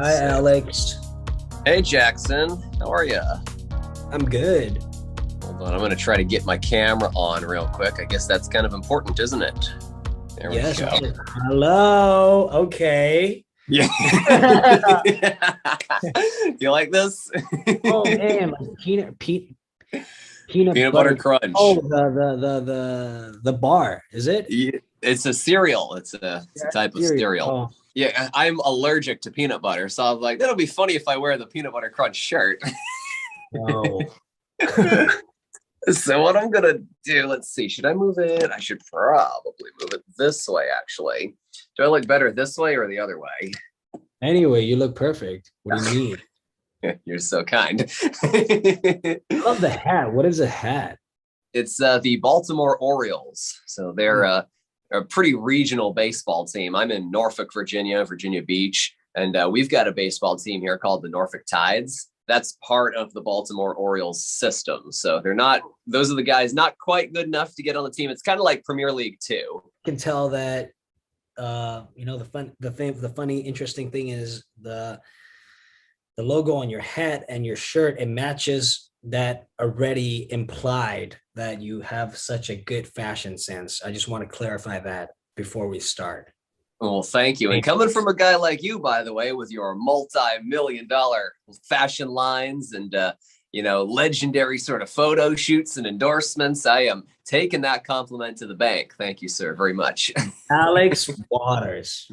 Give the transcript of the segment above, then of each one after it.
Hi, Alex. Hey, Jackson. How are you? I'm good. Hold on. I'm going to try to get my camera on real quick. I guess that's kind of important, isn't it? There we Yes. go. Hello. Okay. Yeah. You like this? Oh man, like peanut Peanut butter butter. crunch. Oh, the bar, is it? Yeah, it's a cereal. It's a Yeah, type of cereal. cereal. Oh, Yeah, I'm allergic to peanut butter, so I was like, that'll be funny if I wear the peanut butter crunch shirt. no. So what I'm gonna do, let's see, should I move it? I should probably move it this way, actually. Do I look better this way or the other way? Anyway, you look perfect. What do you mean? You're so kind. I love the hat. What is a hat? It's the Baltimore Orioles. So they're a pretty regional baseball team. I'm in Norfolk, Virginia, Virginia Beach, and we've got a baseball team here called the Norfolk Tides. That's part of the Baltimore Orioles system. So they're not, those are the guys not quite good enough to get on the team. It's kind of like Premier League 2. Can tell that the funny interesting thing is the logo on your hat and your shirt, it matches that already implied that you have such a good fashion sense. I just want to clarify that before we start. Well, thank you. And coming from a guy like you, by the way, with your multi-million-dollar fashion lines and legendary sort of photo shoots and endorsements, I am taking that compliment to the bank. Thank you, sir, very much. Alex Waters.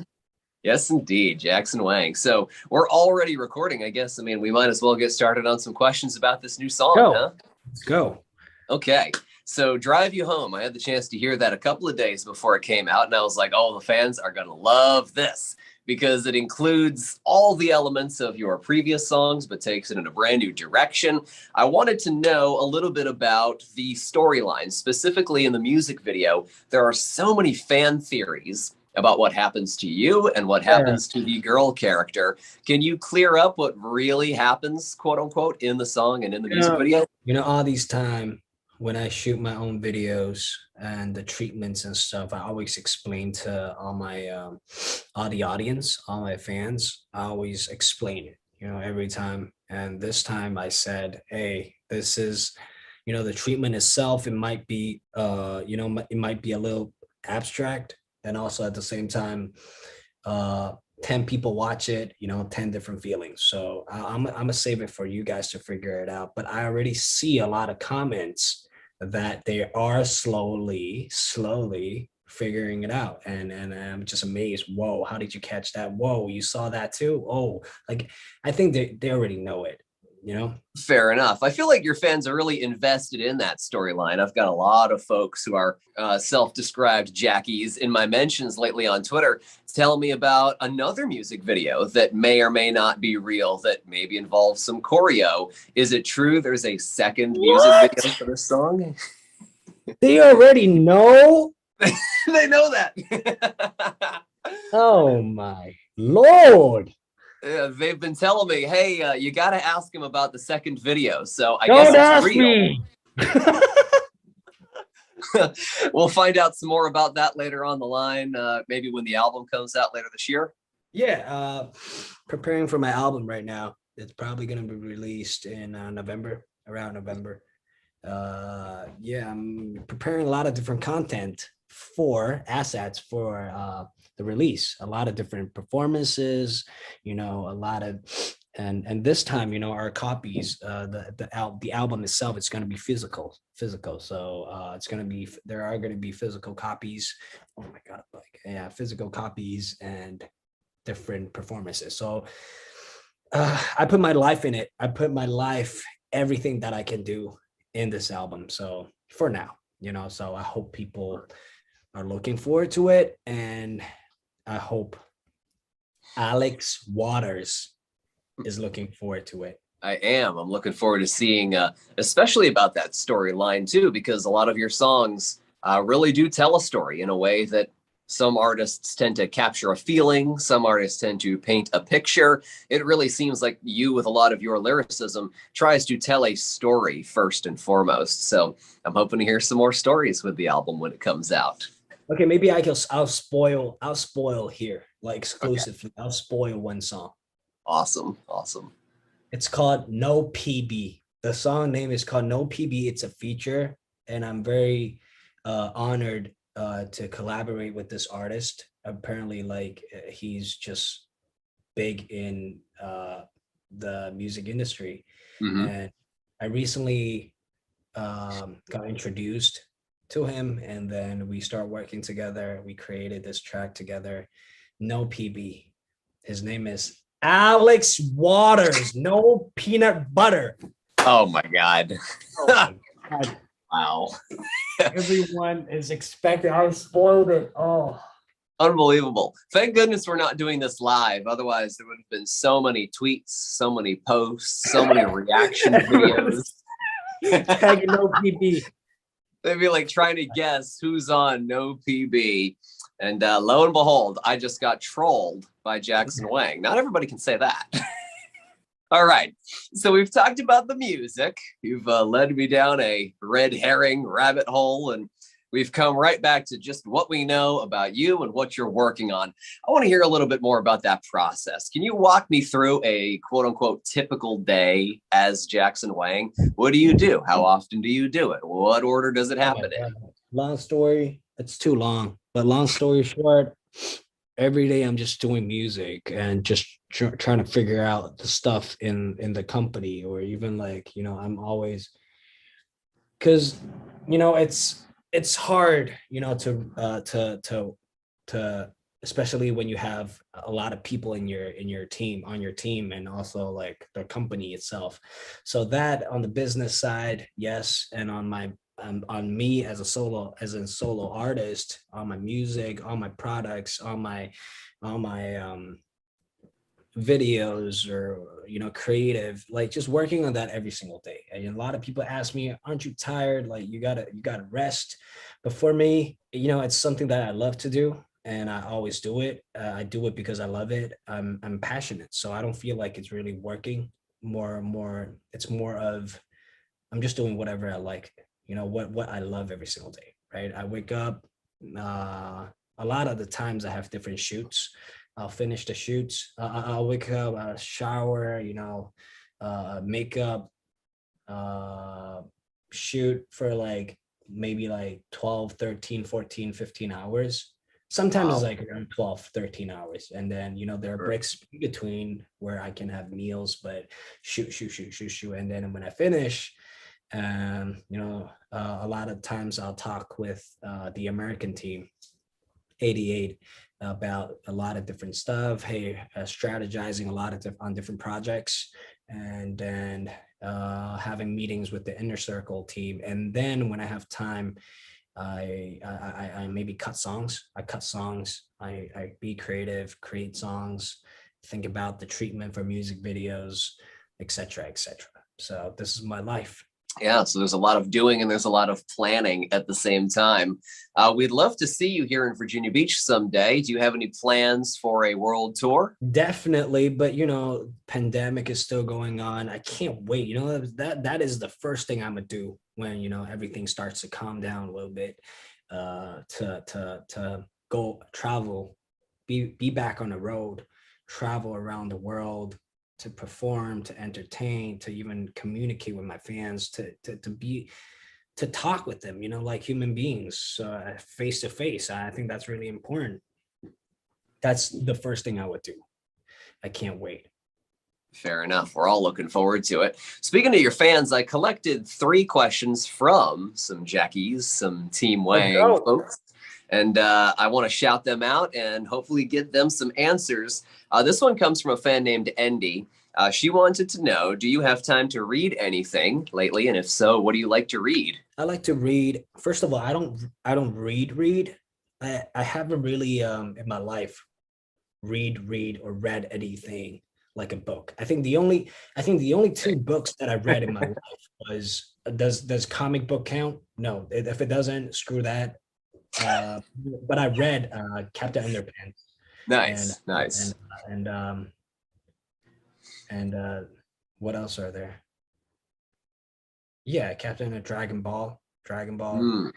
Yes, indeed, Jackson Wang. So we're already recording, I guess. I mean, we might as well get started on some questions about this new song, huh? Let's go. Okay. So Drive You Home, I had the chance to hear that a couple of days before it came out, and I was like, oh, the fans are going to love this because it includes all the elements of your previous songs, but takes it in a brand new direction. I wanted to know a little bit about the storyline, specifically in the music video. There are so many fan theories about what happens to you and what happens to the girl character. Can you clear up what really happens, quote unquote, in the song and in the music video? All these time when I shoot my own videos and the treatments and stuff, I always explain to all the audience, all my fans, I always explain it, every time. And this time I said, hey, this is, the treatment itself, it might be, it might be a little abstract. And also at the same time, 10 people watch it, 10 different feelings. So I'm gonna save it for you guys to figure it out. But I already see a lot of comments that they are slowly figuring it out. And I'm just amazed. Whoa, how did you catch that? Whoa, you saw that too? Oh, like I think they already know it. Fair enough. I feel like your fans are really invested in that storyline. I've got a lot of folks who are self-described jackies in my mentions lately on Twitter telling me about another music video that may or may not be real, that maybe involves some choreo. Is it true there's a second music video for this song? They already know? They know that. Oh my Lord. They've been telling me, hey, you got to ask him about the second video. So I Don't guess ask it's real. me. We'll find out some more about that later on the line, maybe when the album comes out later this year. Yeah, preparing for my album right now. It's probably going to be released in November, around November. Yeah, I'm preparing a lot of different content for assets for the release, a lot of different performances, a lot of, and this time, our copies, the album itself, it's going to be physical. So it's going to be, there are going to be physical copies. Oh my God, physical copies and different performances. So I put my life in it. I put my life, everything that I can do in this album. So for now, so I hope people are looking forward to it. And I hope Alex Waters is looking forward to it. I am. I'm looking forward to seeing, especially about that storyline too, because a lot of your songs really do tell a story in a way that some artists tend to capture a feeling. Some artists tend to paint a picture. It really seems like you, with a lot of your lyricism, tries to tell a story first and foremost. So I'm hoping to hear some more stories with the album when it comes out. Okay, maybe I'll spoil here, like exclusively. Okay. I'll spoil one song. Awesome. Awesome. It's called No PB. The song name is called No PB. It's a feature, and I'm very honored to collaborate with this artist. Apparently, like he's just big in the music industry, Hmm. and I recently got introduced to him, and then we start working together. We created this track together. No PB. His name is Alex Waters. No peanut butter. Oh my God. Oh my God. Wow. Everyone is expecting. I spoiled it. Oh. Unbelievable. Thank goodness we're not doing this live. Otherwise, there would have been so many tweets, so many posts, so many reaction videos. Tagging no PB. They'd be like trying to guess who's on No PB. And lo and behold, I just got trolled by Jackson Wang. Not everybody can say that. All right. So we've talked about the music. You've led me down a red herring rabbit hole, and we've come right back to just what we know about you and what you're working on. I want to hear a little bit more about that process. Can you walk me through a quote unquote typical day as Jackson Wang? What do you do? How often do you do it? What order does it happen in? Long story. It's too long, but long story short, every day I'm just doing music and just trying to figure out the stuff in the company, or even like, I'm always, because it's hard, to especially when you have a lot of people in your team, on your team, and also like the company itself. So that on the business side, yes, and on me as a solo artist, on my music, on my products, on my videos, or creative, like just working on that every single day. And a lot of people ask me, aren't you tired? Like you gotta rest. But for me, it's something that I love to do, and I always do it. I do it because I love it. I'm passionate, so I don't feel like it's really working. More it's more of, I'm just doing whatever I like, what I love every single day, right? I wake up, a lot of the times I have different shoots. I'll finish the shoots. I'll wake up, shower, makeup, uh, shoot for like maybe like 12, 13, 14, 15 hours. Sometimes it's Wow. like around 12, 13 hours. And then, there are Sure. breaks in between where I can have meals, but shoot, shoot, shoot, shoot, shoot. And then when I finish, a lot of times I'll talk with the American team, 88, about a lot of different stuff. Hey, strategizing a lot of on different projects, and then having meetings with the inner circle team. And then when I have time, I maybe cut songs. I cut songs. I be creative, create songs, think about the treatment for music videos, etc., etc. So this is my life. Yeah, so there's a lot of doing and there's a lot of planning at the same time. We'd love to see you here in Virginia Beach someday. Do you have any plans for a world tour? Definitely, but pandemic is still going on. I can't wait. That is the first thing I'm gonna do when everything starts to calm down a little bit. To go travel, be back on the road, travel around the world, to perform, to entertain, to even communicate with my fans, to talk with them, like human beings, face to face. I think that's really important. That's the first thing I would do. I can't wait. Fair enough. We're all looking forward to it. Speaking to your fans, I collected 3 questions from some Jackies, some Team Let's Wang go. folks, and I want to shout them out and hopefully get them some answers. This one comes from a fan named Endy. She wanted to know, do you have time to read anything lately? And if so, what do you like to read? I like to read. First of all, I don't read. I haven't really in my life read or read anything like a book. I think the only 2 books that I read in my life was, does comic book count? No. If it doesn't, screw that. But I read Captain Underpants, and Nice, and nice. and what else are there? Yeah, Captain of Dragon Ball, Hmm.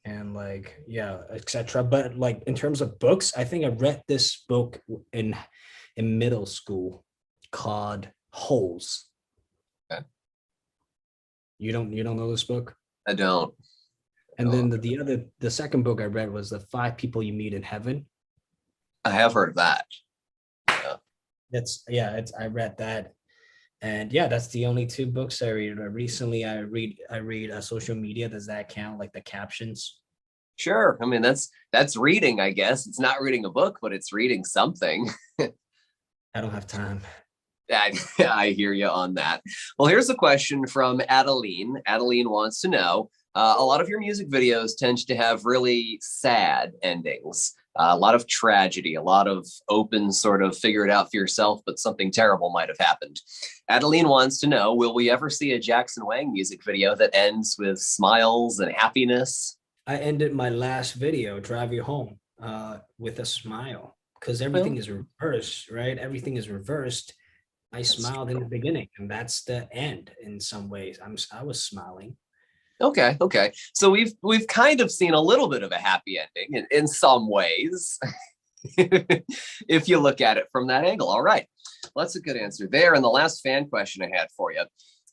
and like, yeah, etc. But like in terms of books, I think I read this book in middle school. called Holes. Okay. You don't know this book? I don't. And then the second book I read was The 5 People You Meet in Heaven. I have heard of that. I read that. And yeah, that's the only 2 books I read. Recently I read social media. Does that count, like the captions? Sure. I mean, that's reading, I guess. It's not reading a book, but it's reading something. I don't have time. I hear you on that. Well, here's a question from Adeline. Adeline wants to know, a lot of your music videos tend to have really sad endings, a lot of tragedy, a lot of open sort of figure it out for yourself, but something terrible might have happened. Adeline wants to know, will we ever see a Jackson Wang music video that ends with smiles and happiness? I ended my last video, Drive You Home, with a smile, because everything is reversed, right? Everything is reversed. I smiled in the beginning, and that's the end in some ways. I was smiling. Okay. So we've kind of seen a little bit of a happy ending in some ways, if you look at it from that angle. All right. Well, that's a good answer there. And the last fan question I had for you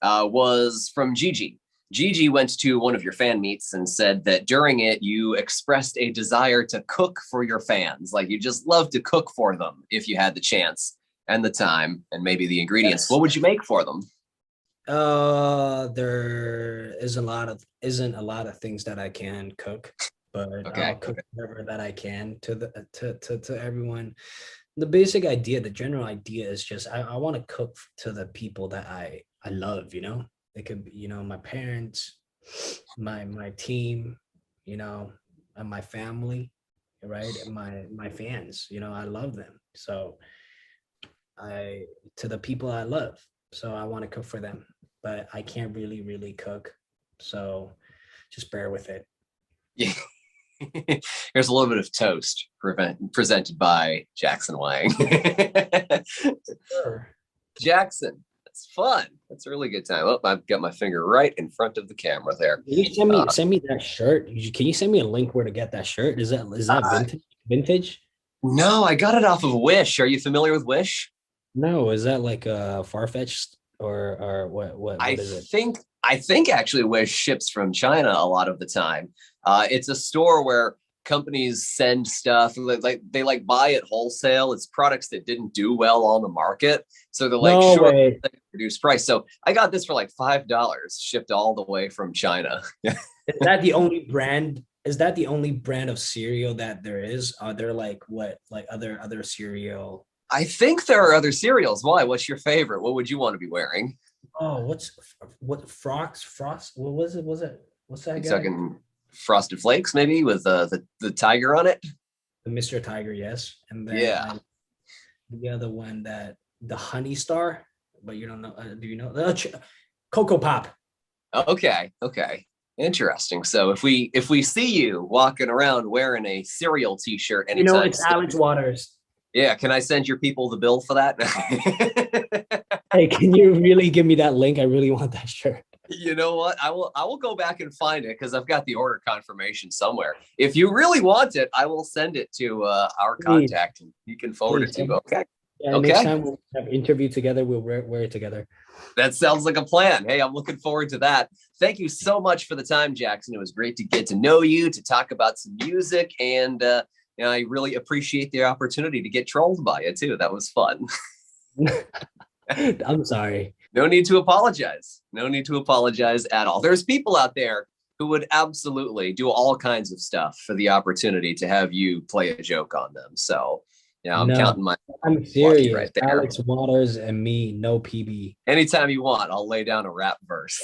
was from Gigi. Gigi went to one of your fan meets and said that during it, you expressed a desire to cook for your fans. Like you just love to cook for them if you had the chance and the time and maybe the ingredients. Yes. What would you make for them? There isn't a lot of things that I can cook, but I'll cook whatever that I can to everyone. The basic idea, the general idea is just I want to cook to the people that I love, you know. It could be, you know, my parents, my team, you know, and my family, right? And my fans, you know, I love them. So to the people I love. So I want to cook for them, but I can't really cook. So just bear with it. Yeah. Here's a little bit of toast presented by Jackson Wang. Sure. Jackson, that's fun. That's a really good time. Oh, I've got my finger right in front of the camera there. Can you send me that shirt? Can you send me a link where to get that shirt? Is that vintage? No, I got it off of Wish. Are you familiar with Wish? No, is that like Farfetched or what is it? I think actually Wish ships from China a lot of the time. It's a store where companies send stuff like they buy it wholesale. It's products that didn't do well on the market, so they're like reduced price. So I got this for like $5 shipped all the way from China. Is that the only brand? Is that the only brand of cereal that there is? Are there like other cereal? I think there are other cereals. Why? What's your favorite? What would you want to be wearing? Oh, what Frost? What was it? What's that? Talking Frosted Flakes, maybe with the tiger on it. The Mr. Tiger, yes. And then the other one, that the Honey Star, but you don't know. Do you know the Cocoa Pop? Okay. Interesting. So if we see you walking around wearing a cereal T-shirt, anytime, you know it's Alex Waters. Yeah, can I send your people the bill for that? Hey, can you really give me that link? I really want that shirt. You know what? I will go back and find it because I've got the order confirmation somewhere. If you really want it, I will send it to our contact and he can forward it to you. Okay. Yeah, okay. Next time we'll have an interview together. We'll wear it together. That sounds like a plan. Hey, I'm looking forward to that. Thank you so much for the time, Jackson. It was great to get to know you, to talk about some music, and I really appreciate the opportunity to get trolled by you too. That was fun. I'm sorry. No need to apologize. No need to apologize at all. There's people out there who would absolutely do all kinds of stuff for the opportunity to have you play a joke on them. So, I'm counting my. I'm serious. Right there. Alex Waters and me, no PB. Anytime you want, I'll lay down a rap verse.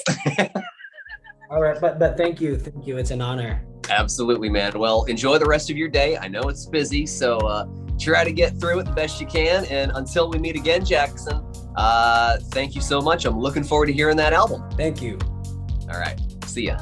All right, but thank you. It's an honor. Absolutely, man. Well, enjoy the rest of your day. I know it's busy, so try to get through it the best you can. And until we meet again, Jackson, thank you so much. I'm looking forward to hearing that album. Thank you. All right. See ya.